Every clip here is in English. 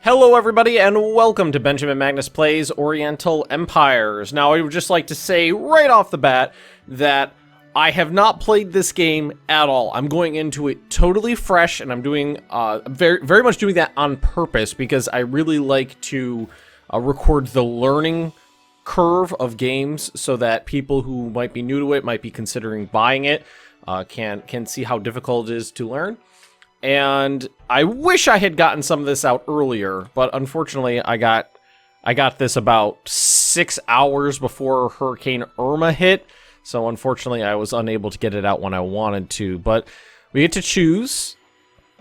Hello everybody and welcome to Benjamin Magnus Plays Oriental Empires. Now I would just like to say right off the bat that I have not played this game at all. I'm going into it totally fresh, and I'm doing very much doing that on purpose because I really like to record the learning curve of games so that people who might be new to it, might be considering buying it, can see how difficult it is to learn. And I wish I had gotten some of this out earlier, but unfortunately I got this about 6 hours before Hurricane Irma hit, so unfortunately I was unable to get it out when I wanted to. But we get to choose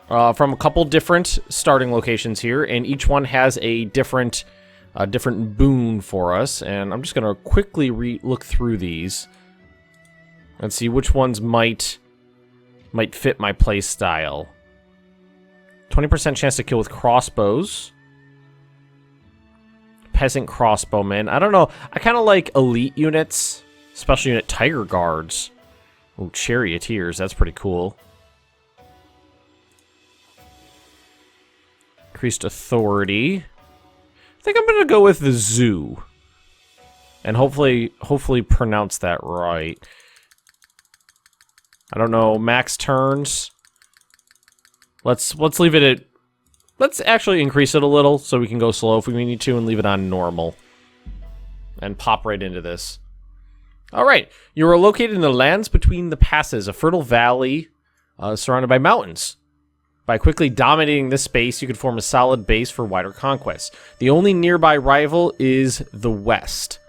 from a couple different starting locations here, and each one has a different boon for us. And I'm just gonna quickly look through these and see which ones might fit my play style. 20% chance to kill with crossbows. Peasant crossbowmen. I don't know. I kind of like elite units. Special unit tiger guards. Oh, charioteers. That's pretty cool. Increased authority. I think I'm going to go with the Zhou. And hopefully pronounce that right. I don't know. Max turns. Let's leave it at... Let's actually increase it a little so we can go slow if we need to and leave it on normal. And pop right into this. Alright, you are located in the lands between the passes, a fertile valley surrounded by mountains. By quickly dominating this space, you can form a solid base for wider conquests. The only nearby rival is the west.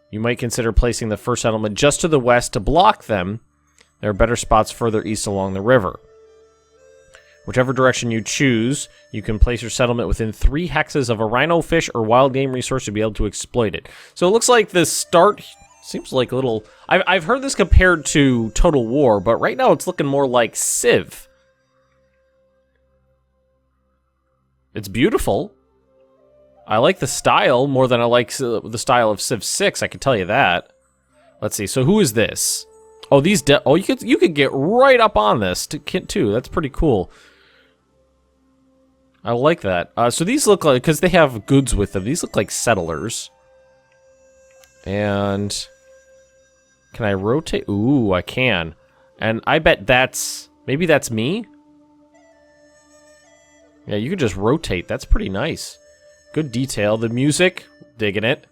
You might consider placing the first settlement just to the west to block them. There are better spots further east along the river. Whichever direction you choose, you can place your settlement within 3 hexes of a rhino, fish, or wild game resource to be able to exploit it. So it looks like the start seems like a little... I've heard this compared to Total War, but right now it's looking more like Civ. It's beautiful. I like the style more than I like the style of Civ 6, I can tell you that. Let's see, so who is this? Oh, you could get right up on this too. That's pretty cool. I like that. So these look like, because they have goods with them, these look like settlers. And can I rotate? Ooh, I can. And I bet maybe that's me? Yeah, you can just rotate. That's pretty nice. Good detail. The music, digging it.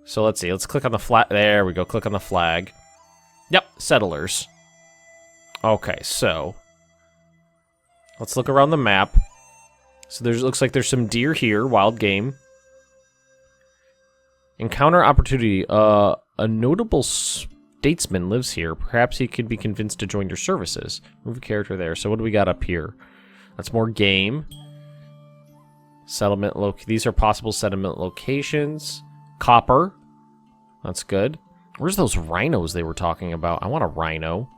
So let's see. Let's click on the flag. There we go. Click on the flag. Yep, settlers. Okay, so let's look around the map. So looks like there's some deer here, wild game. Encounter opportunity. A notable statesman lives here. Perhaps he could be convinced to join your services. Move a character there. So what do we got up here? That's more game. Settlement these are possible settlement locations. Copper. That's good. Where's those rhinos they were talking about? I want a rhino.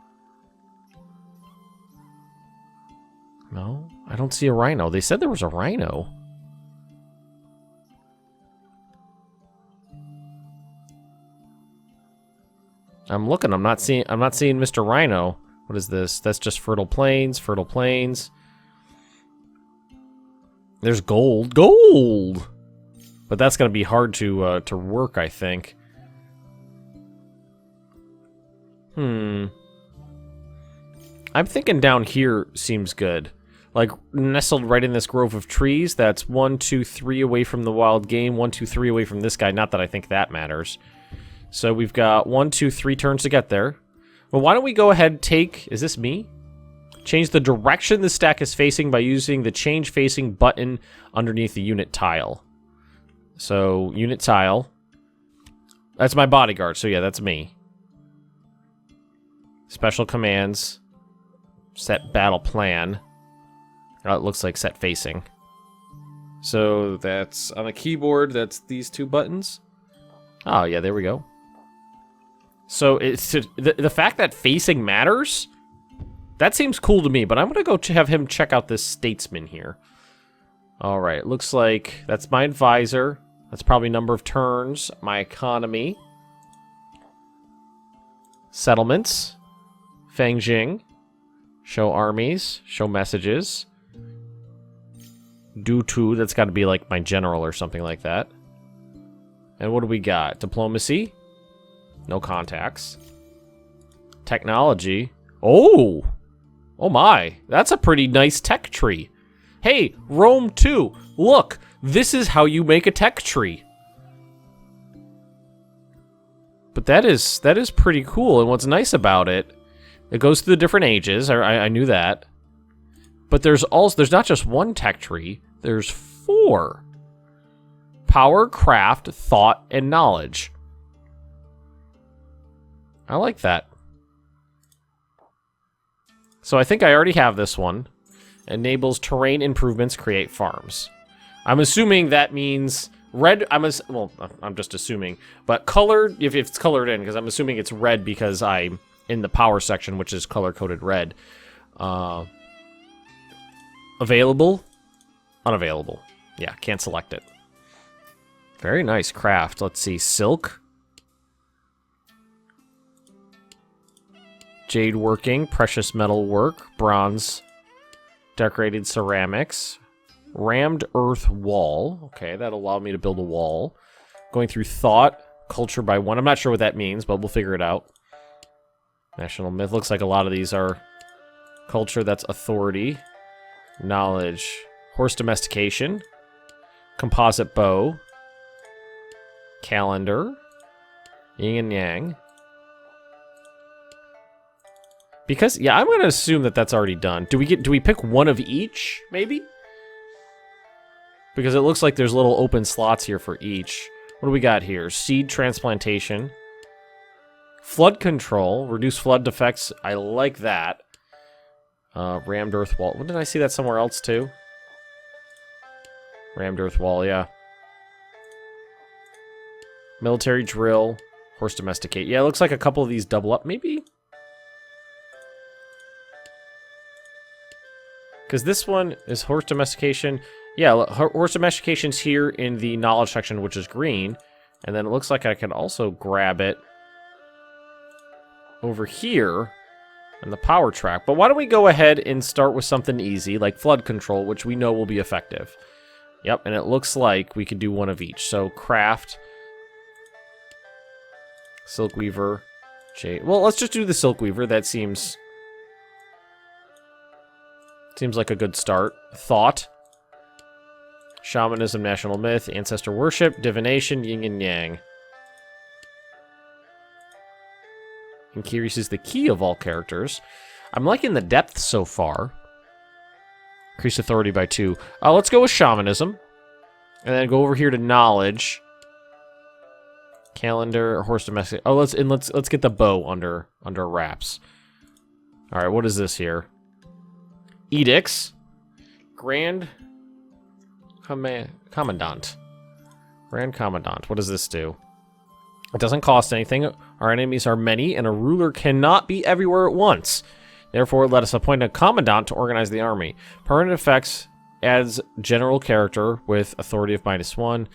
No, I don't see a rhino. They said there was a rhino. I'm looking. I'm not seeing Mr. Rhino. What is this? That's just fertile plains. Fertile plains. There's gold. Gold. But that's going to be hard to work, I think. I'm thinking down here seems good. Like, nestled right in this grove of trees, that's 1, 2, 3 away from the wild game, 1, 2, 3 away from this guy. Not that I think that matters. So we've got 1, 2, 3 turns to get there. Well, why don't we go ahead and take... Is this me? Change the direction the stack is facing by using the change facing button underneath the unit tile. So, unit tile. That's my bodyguard, so yeah, that's me. Special commands. Set battle plan. Oh, it looks like set facing. So that's on the keyboard, that's these 2 buttons. Oh, yeah, there we go. So it's the fact that facing matters, that seems cool to me, but I'm going to go have him check out this statesman here. All right, looks like that's my advisor. That's probably number of turns. My economy. Settlements. Fangjing. Show armies. Show messages. Due to, that's got to be like my general or something like that. And what do we got? Diplomacy? No contacts. Technology. Oh! Oh my, that's a pretty nice tech tree. Hey, Rome 2, look, this is how you make a tech tree. But that is pretty cool, and what's nice about it, it goes through the different ages, I knew that. But there's not just one tech tree, there's 4. Power, craft, thought, and knowledge. I like that. So I think I already have this one. Enables terrain improvements, create farms. I'm assuming that means red. Well, I'm just assuming, but colored. If it's colored in, because I'm assuming it's red because I'm in the power section, which is color coded red. Available, unavailable. Yeah, can't select it. Very nice craft. Let's see, silk. Jade working, precious metal work, bronze, decorated ceramics, rammed earth wall. Okay, that'll allow me to build a wall. Going through thought, culture by 1. I'm not sure what that means, but we'll figure it out. National myth. Looks like a lot of these are culture. That's authority. Knowledge. Horse domestication. Composite bow. Calendar. Yin and yang. Because, yeah, I'm going to assume that that's already done. Do we pick one of each, maybe? Because it looks like there's little open slots here for each. What do we got here? Seed transplantation. Flood control. Reduce flood defects. I like that. Rammed earth wall. Didn't I see that somewhere else, too? Rammed earth wall, yeah. Military drill. Horse domesticate. Yeah, it looks like a couple of these double up, maybe? Because this one is horse domestication. Yeah, horse domestication's here in the knowledge section, which is green. And then it looks like I can also grab it over here in the power track. But why don't we go ahead and start with something easy, like flood control, which we know will be effective. Yep, and it looks like we could do one of each. So craft, silk weaver, jade. Well, let's just do the silk weaver. That seems like a good start. Thought. Shamanism, national myth, ancestor worship, divination, yin and yang. Increases the key of all characters. I'm liking the depth so far. Increase authority by 2. Let's go with shamanism. And then go over here to knowledge. Calendar, horse domestic. Oh, let's get the bow under wraps. Alright, what is this here? Edicts. Grand Commandant. Grand Commandant. What does this do? It doesn't cost anything. Our enemies are many, and a ruler cannot be everywhere at once. Therefore, let us appoint a commandant to organize the army. Permanent effects adds general character with authority of -1.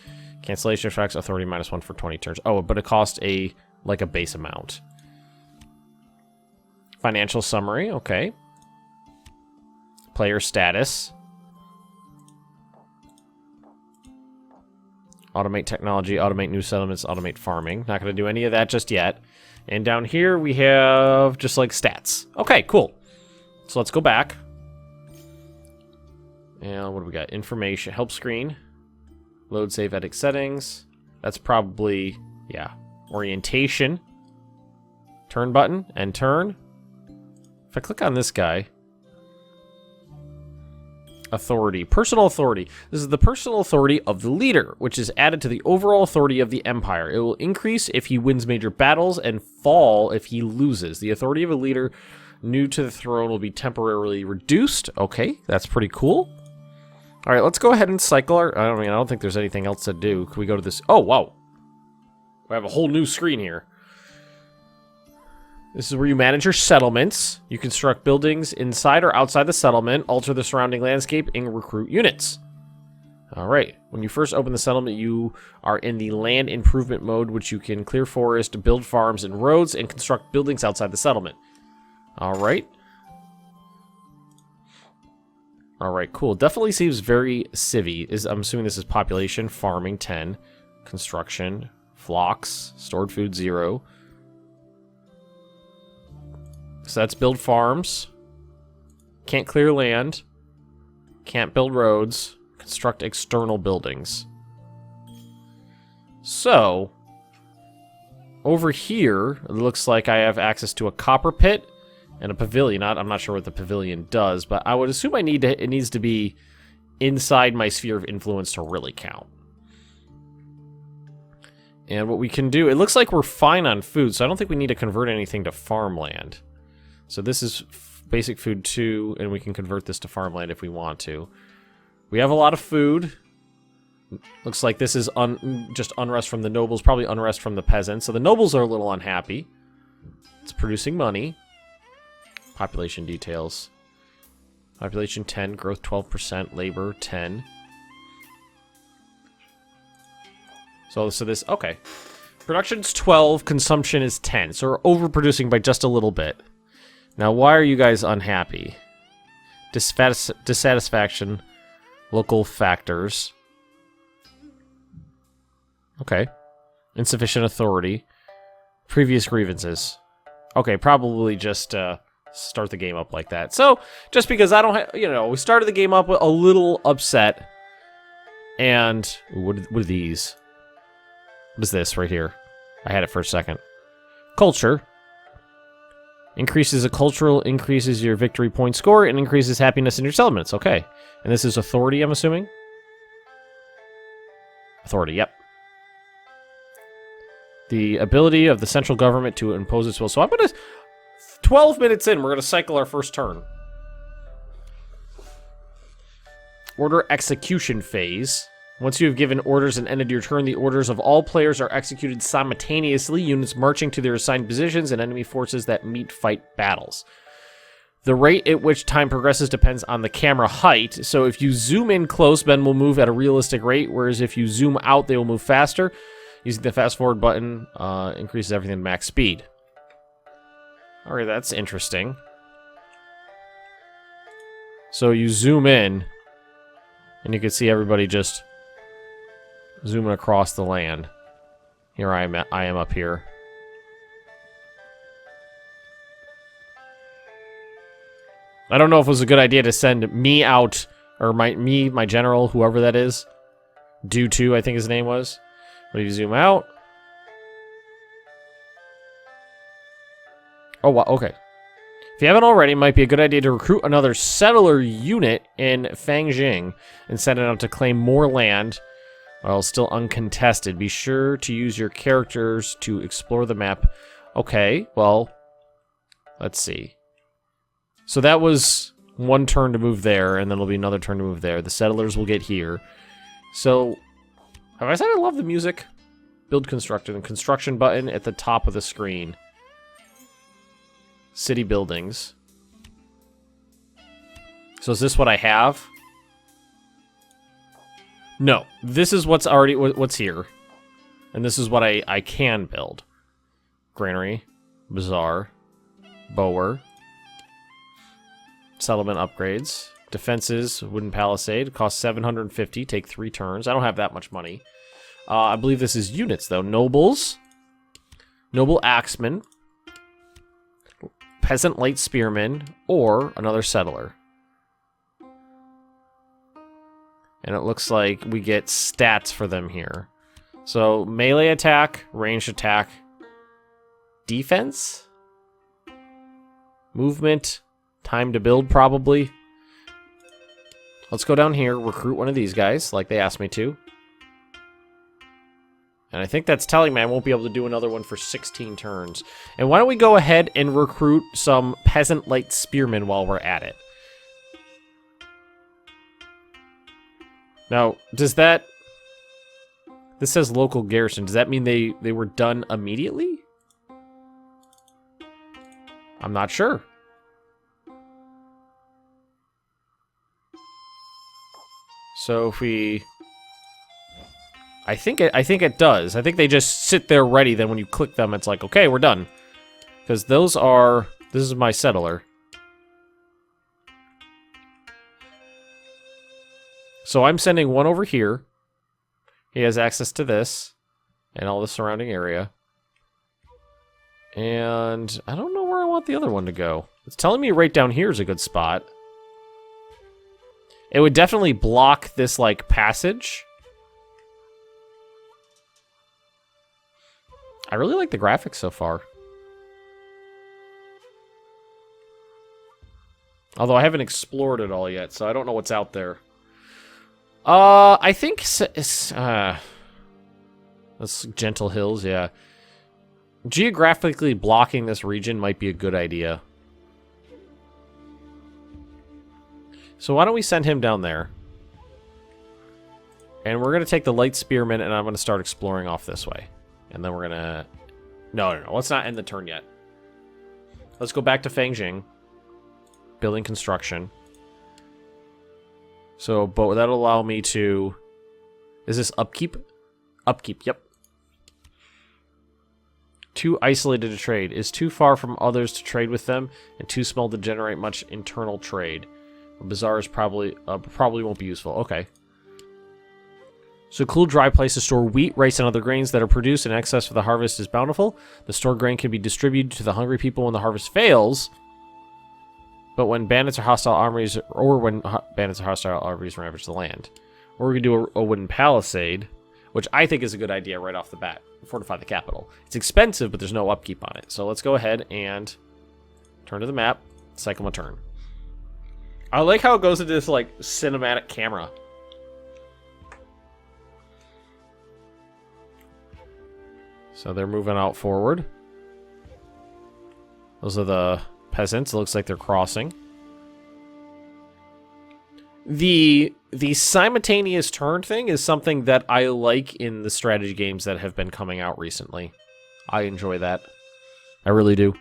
Cancellation effects, authority -1 for 20 turns. Oh, but it costs a base amount. Financial summary, okay. Player status. Automate technology, automate new settlements, automate farming. Not going to do any of that just yet. And down here we have just like stats. Okay, cool. So let's go back. And what do we got? Information, help screen. Load, save, edit settings. That's probably, yeah, orientation. Turn button and turn. If I click on this guy. Authority. Personal authority. This is the personal authority of the leader, which is added to the overall authority of the empire. It will increase if he wins major battles and fall if he loses. The authority of a leader new to the throne will be temporarily reduced. Okay, that's pretty cool. All right, let's go ahead and cycle our... I don't think there's anything else to do. Can we go to this? Oh, wow. We have a whole new screen here. This is where you manage your settlements. You construct buildings inside or outside the settlement, alter the surrounding landscape, and recruit units. Alright, when you first open the settlement, you are in the land improvement mode, which you can clear forest, build farms and roads, and construct buildings outside the settlement. Alright. Alright, cool. Definitely seems very civvy. I'm assuming this is population, farming 10, construction, flocks, stored food 0. So that's build farms. Can't clear land. Can't build roads. Construct external buildings. So, over here, it looks like I have access to a copper pit and a pavilion. I'm not sure what the pavilion does, but I would assume it needs to be inside my sphere of influence to really count. And what we can do, it looks like we're fine on food, so I don't think we need to convert anything to farmland. So this is basic food 2, and we can convert this to farmland if we want to. We have a lot of food. Looks like this is just unrest from the nobles, probably unrest from the peasants. So the nobles are a little unhappy. It's producing money. Population details. Population 10, growth 12%, labor 10. So this, okay. Production's 12, consumption is 10. So we're overproducing by just a little bit. Now, why are you guys unhappy? Dissatisfaction, local factors. Okay. Insufficient authority. Previous grievances. Okay, probably just start the game up like that. So, just because I don't have, we started the game up a little upset. And, what are these? What is this right here? I had it for a second. Culture. Increases increases your victory point score, and increases happiness in your settlements. Okay. And this is authority, I'm assuming? Authority, yep. The ability of the central government to impose its will. So I'm going to... 12 minutes in, we're going to cycle our first turn. Order execution phase. Once you have given orders and ended your turn, the orders of all players are executed simultaneously, units marching to their assigned positions and enemy forces that meet fight battles. The rate at which time progresses depends on the camera height, so if you zoom in close, men will move at a realistic rate, whereas if you zoom out, they will move faster. Using the fast forward button increases everything to max speed. Alright, that's interesting. So you zoom in, and you can see everybody just zooming across the land. Here I am up here. I don't know if it was a good idea to send me out, or my general, whoever that is. Due to, I think his name was. But if you zoom out. Oh, wow, okay. If you haven't already, it might be a good idea to recruit another settler unit in Fangjing and send it out to claim more land while still uncontested. Be sure to use your characters to explore the map. Okay, well, let's see. So that was one turn to move there, and then there'll be another turn to move there. The settlers will get here. So, have I said I love the music? Build constructed, and construction button at the top of the screen. City buildings. So is this what I have? No, this is what's here. And this is what I can build. Granary, bazaar, bower, settlement upgrades, defenses, wooden palisade, cost 750, take 3 turns. I don't have that much money. I believe this is units though. Nobles, noble axeman, peasant light spearman, or another settler. And it looks like we get stats for them here. So, melee attack, ranged attack, defense, movement, time to build probably. Let's go down here, recruit one of these guys, like they asked me to. And I think that's telling me I won't be able to do another one for 16 turns. And why don't we go ahead and recruit some peasant light spearmen while we're at it. Now, does that... This says local garrison. Does that mean they were done immediately? I'm not sure. So if we... I think it does. I think they just sit there ready, then when you click them, it's like, okay, we're done. Because those are... This is my settler. So I'm sending one over here. He has access to this and all the surrounding area. And I don't know where I want the other one to go. It's telling me right down here is a good spot. It would definitely block this, like, passage. I really like the graphics so far. Although I haven't explored it all yet, so I don't know what's out there. I think that's Gentle Hills, yeah. Geographically blocking this region might be a good idea. So why don't we send him down there? And we're going to take the light spearmen, and I'm going to start exploring off this way. And then we're going to... No. Let's not end the turn yet. Let's go back to Fangjing. Building construction. So, but that'll allow me to... Is this upkeep? Upkeep, yep. Too isolated to trade. Is too far from others to trade with them, and too small to generate much internal trade. Bazaar is probably won't be useful. Okay. So, cool, dry place to store wheat, rice, and other grains that are produced in excess for the harvest is bountiful. The stored grain can be distributed to the hungry people when the harvest fails. But when bandits or hostile armies, ravage the land. Or we can do a wooden palisade, which I think is a good idea right off the bat. Fortify the capital. It's expensive, but there's no upkeep on it. So let's go ahead and turn to the map, cycle my turn. I like how it goes into this, like, cinematic camera. So they're moving out forward. Those are the peasants. It looks like they're crossing. The simultaneous turn thing is something that I like in the strategy games that have been coming out recently. I enjoy that. I really do.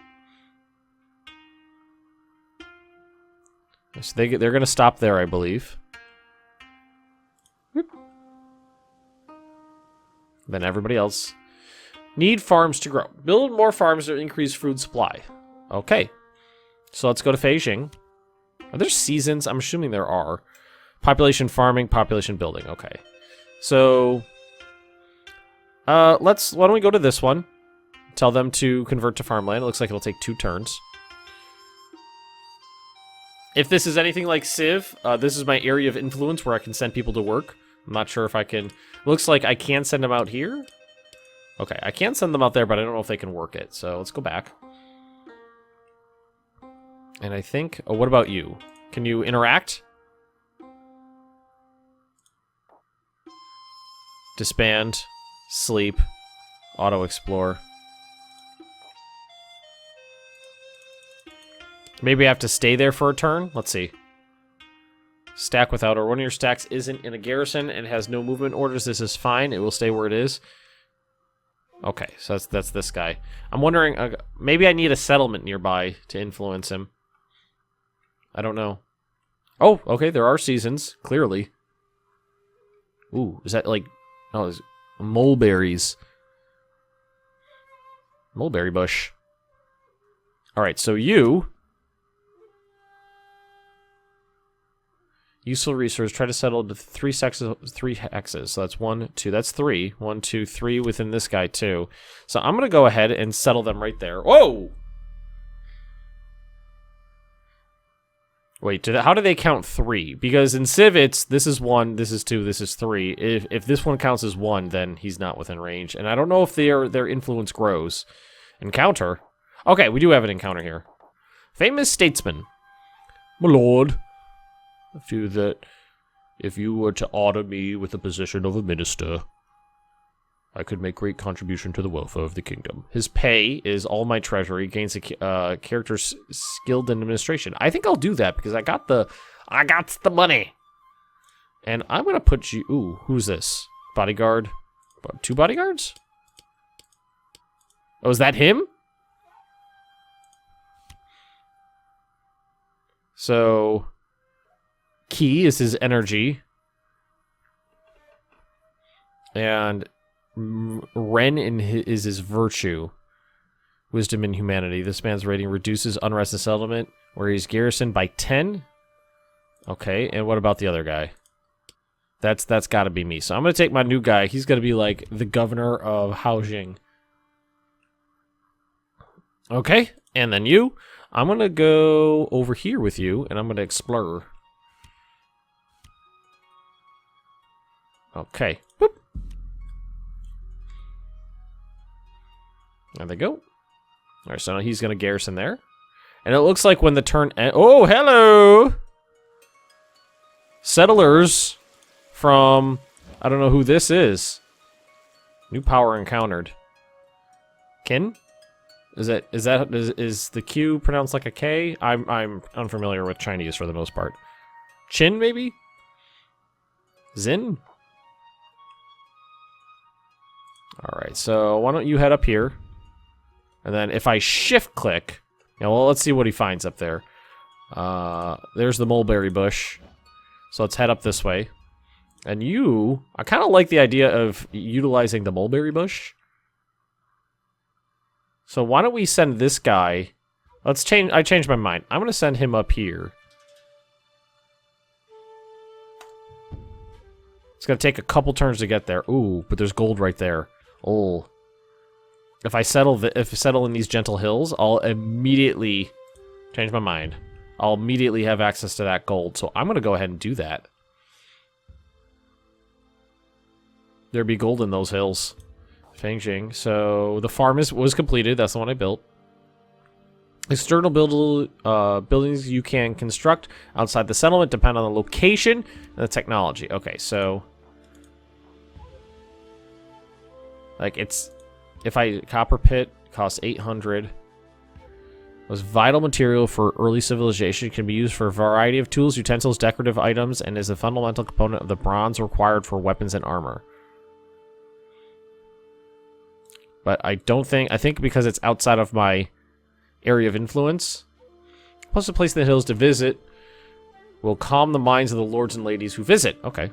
So they're going to stop there, I believe. Whoop. Then everybody else. Need farms to grow. Build more farms to increase food supply. Okay. So let's go to Beijing. Are there seasons? I'm assuming there are. Population farming, population building. Okay. So why don't we go to this one? Tell them to convert to farmland. It looks like it'll take 2 turns. If this is anything like Civ, this is my area of influence where I can send people to work. I'm not sure if I can... Looks like I can send them out here. Okay, I can send them out there, but I don't know if they can work it. So let's go back. And I think... Oh, what about you? Can you interact? Disband. Sleep. Auto-explore. Maybe I have to stay there for a turn? Let's see. Stack without, or one of your stacks isn't in a garrison and has no movement orders. This is fine. It will stay where it is. Okay, so that's this guy. I'm wondering, maybe I need a settlement nearby to influence him. I don't know. Oh, okay, there are seasons, clearly. Ooh, is that like... Oh, there's mulberries. Mulberry bush. Alright, so you... Useful resource. Try to settle to 3 hexes. So that's 1, 2. That's 3. 1, 2, 3 within this guy, too. So I'm going to go ahead and settle them right there. Whoa! Wait, how do they count 3? Because in Civ, it's this is 1, this is 2, this is 3. If this one counts as 1, then he's not within range. And I don't know if their influence grows. Encounter? Okay, we do have an encounter here. Famous statesman. My lord. If you were to honor me with the position of a minister, I could make great contribution to the welfare of the kingdom. His pay is all my treasury, gains a character skilled in administration. I think I'll do that because I got the money. And I'm gonna put you. Ooh, who's this? Bodyguard. 2 bodyguards? Oh, is that him? So. Key is his energy. And Ren is his virtue. Wisdom and humanity. This man's rating reduces unrest and settlement, where he's garrisoned by 10. Okay, and what about the other guy? That's got to be me. So I'm going to take my new guy. He's going to be like the governor of Haojing. Okay, and then you. I'm going to go over here with you, and I'm going to explore. Okay. Boop. There they go. All right, so now he's going to garrison there. And it looks like when the turn... Oh, hello! Settlers from... I don't know who this is. New power encountered. Kin? Is the Q pronounced like a K? I'm unfamiliar with Chinese for the most part. Chin, maybe? Zin? Alright, so why don't you head up here? And then if I shift-click... Yeah, well, let's see what he finds up there. There's the mulberry bush. So let's head up this way. And you... I kind of like the idea of utilizing the mulberry bush. So why don't we send this guy... Let's change... I changed my mind. I'm going to send him up here. It's going to take a couple turns to get there. Ooh, but there's gold right there. Oh. If I settle in these gentle hills, I'll immediately change my mind. I'll immediately have access to that gold. So I'm going to go ahead and do that. There'd be gold in those hills. Fangjing. So the farm was completed. That's the one I built. External buildings you can construct outside the settlement depend on the location and the technology. Okay, so like it's copper pit costs 800. Was vital material for early civilization, can be used for a variety of tools, utensils, decorative items, and is a fundamental component of the bronze required for weapons and armor. But I think because it's outside of my area of influence, plus a place in the hills to visit will calm the minds of the lords and ladies who visit. Okay.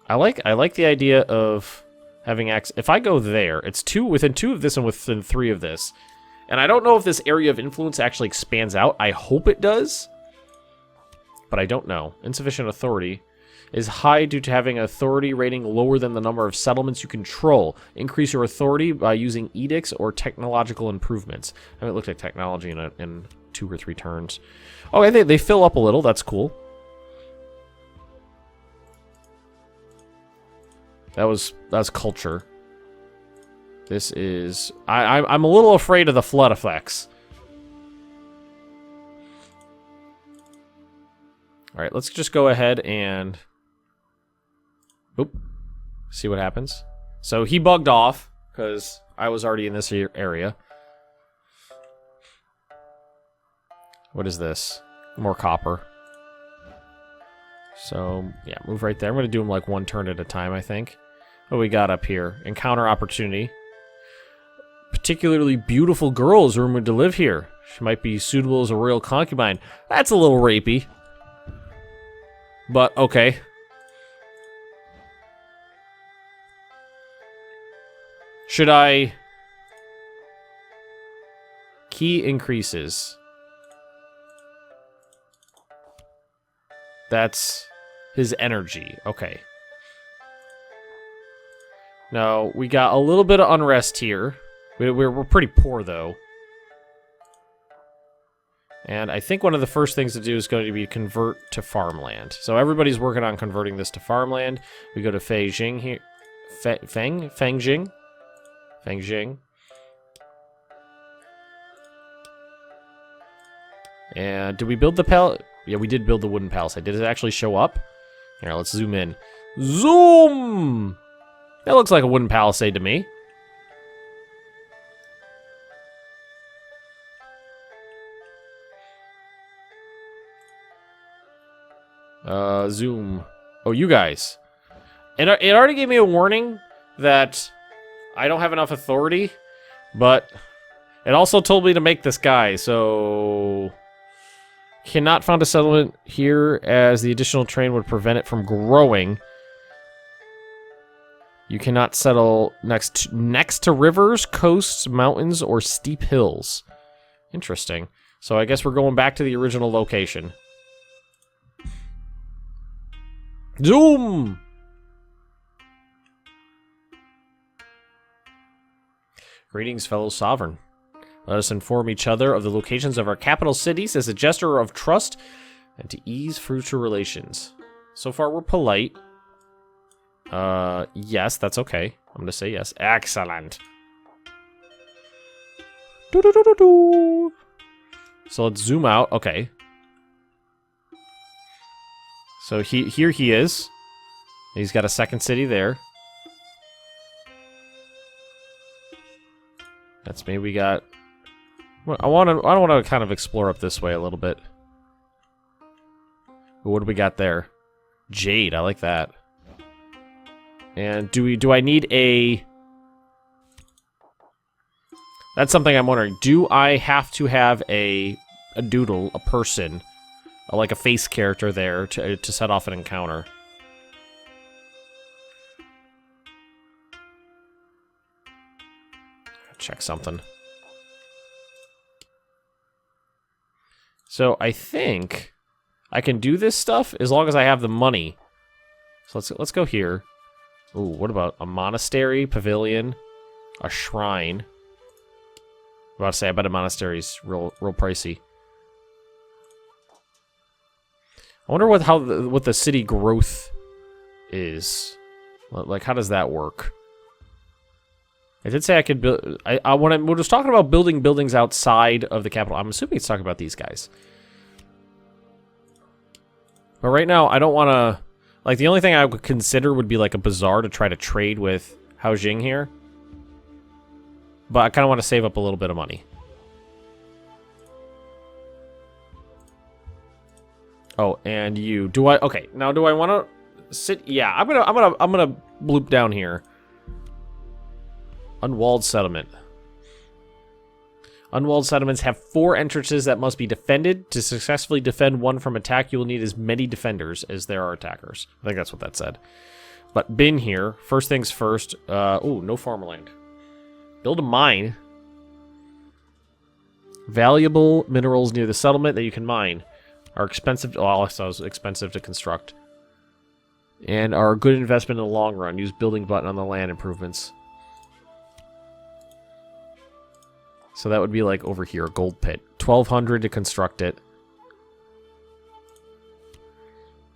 I like the idea of having access. If I go there, it's within 2 of this and within 3 of this. And I don't know if this area of influence actually expands out. I hope it does. But I don't know. Insufficient authority is high due to having an authority rating lower than the number of settlements you control. Increase your authority by using edicts or technological improvements. I haven't looked at technology in 2 or 3 turns. Oh, and they fill up a little. That's cool. That's culture. This is... I'm a little afraid of the flood effects. Alright, let's just go ahead and... Oop. See what happens. So he bugged off, because I was already in this area. What is this? More copper. So, yeah, move right there. I'm going to do them like 1 turn at a time, I think. What we got up here? Encounter opportunity. Particularly beautiful girl is rumored to live here. She might be suitable as a royal concubine. That's a little rapey. But, okay. Should I... Key increases. That's his energy. Okay. Now, we got a little bit of unrest here. We're pretty poor, though. And I think one of the first things to do is going to be convert to farmland. So everybody's working on converting this to farmland. We go to Fangjing here. Fangjing. Fangjing. And did we build the palace? Yeah, we did build the wooden palisade. Did it actually show up? Here, let's zoom in. Zoom! That looks like a wooden palisade to me. Zoom. Oh, you guys. It already gave me a warning that I don't have enough authority, but it also told me to make this guy, so... Cannot found a settlement here as the additional terrain would prevent it from growing. You cannot settle next to rivers, coasts, mountains, or steep hills. Interesting. So I guess we're going back to the original location. Zoom! Greetings, fellow sovereign. Let us inform each other of the locations of our capital cities as a gesture of trust and to ease future relations. So far, we're polite. Yes, that's okay. I'm gonna say yes. Excellent. Do-do-do-do-do. So let's zoom out. Okay. So here he is. He's got a second city there. That's me. We got. I want to kind of explore up this way a little bit. What do we got there? Jade. I like that. And do I need a? That's something I'm wondering. Do I have to have a doodle, a person, like a face character there to set off an encounter? Check something. So I think I can do this stuff as long as I have the money. So let's go here. Ooh, what about a monastery, pavilion, a shrine? I'm about to say, I bet a monastery's real pricey. I wonder what the city growth is. Like, how does that work? I did say I could build. When I was talking about building buildings outside of the capital, I'm assuming it's talking about these guys. But right now, I don't want to. Like, the only thing I would consider would be like a bazaar to try to trade with Haojing here. But I kind of want to save up a little bit of money. Oh, and you. Do I? Okay. Now, do I want to sit? Yeah, I'm gonna bloop down here. Unwalled settlement. Unwalled settlements have 4 entrances that must be defended. To successfully defend one from attack, you will need as many defenders as there are attackers. I think that's what that said. But been here. First things first. Oh, no farmland. Build a mine. Valuable minerals near the settlement that you can mine are expensive. Oh, so it's expensive to construct. And are a good investment in the long run. Use building button on the land improvements. So that would be like over here, a gold pit. 1,200 to construct it.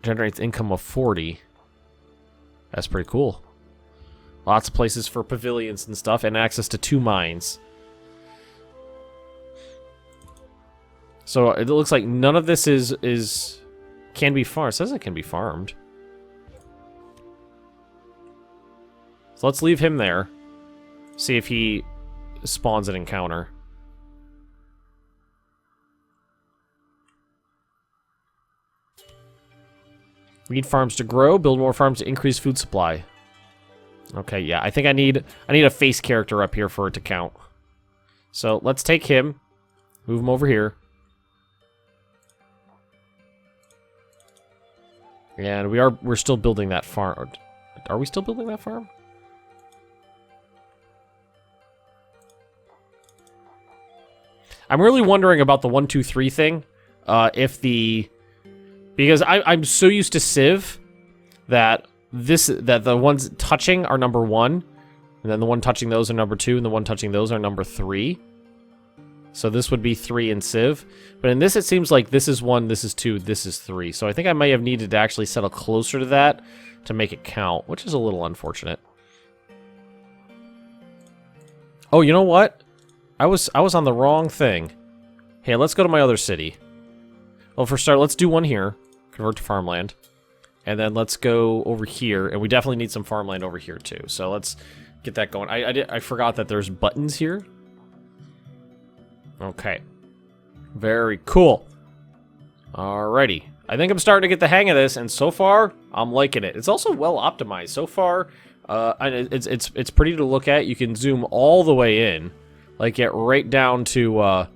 Generates income of 40. That's pretty cool. Lots of places for pavilions and stuff, and access to 2 mines. So it looks like none of this can be farmed. It says it can be farmed. So let's leave him there. See if he spawns an encounter. We need farms to grow, build more farms to increase food supply. Okay, yeah, I think I need a face character up here for it to count. So let's take him, move him over here. And we're still building that farm. Are we still building that farm? I'm really wondering about the 1, 2, 3 thing. Because I'm so used to Civ that the ones touching are number 1, and then the one touching those are number 2, and the one touching those are number 3. So this would be 3 in Civ. But in this, it seems like this is 1, this is 2, this is 3. So I think I may have needed to actually settle closer to that to make it count, which is a little unfortunate. Oh, you know what? I was on the wrong thing. Hey, let's go to my other city. Well, for start, let's do one here. Convert to farmland. And then let's go over here. And we definitely need some farmland over here, too. So let's get that going. I forgot that there's buttons here. Okay. Very cool. Alrighty. I think I'm starting to get the hang of this, and so far, I'm liking it. It's also well optimized. So far, it's pretty to look at. You can zoom all the way in. Like, get right down to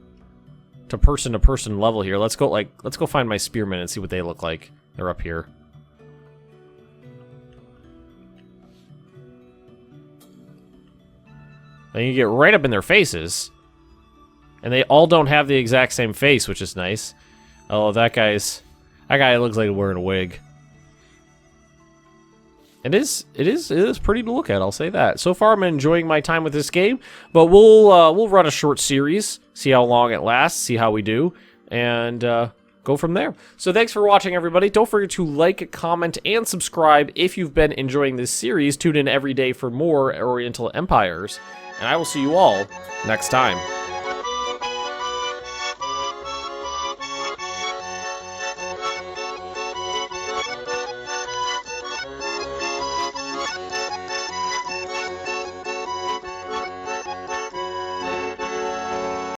person level here. Let's go find my spearmen and see what they look like. They're up here. And you get right up in their faces. And they all don't have the exact same face, which is nice. Oh, that guy looks like he's wearing a wig. It is pretty to look at, I'll say that. So far, I'm enjoying my time with this game, but we'll run a short series, see how long it lasts, see how we do, and go from there. So thanks for watching, everybody. Don't forget to like, comment, and subscribe if you've been enjoying this series. Tune in every day for more Oriental Empires, and I will see you all next time.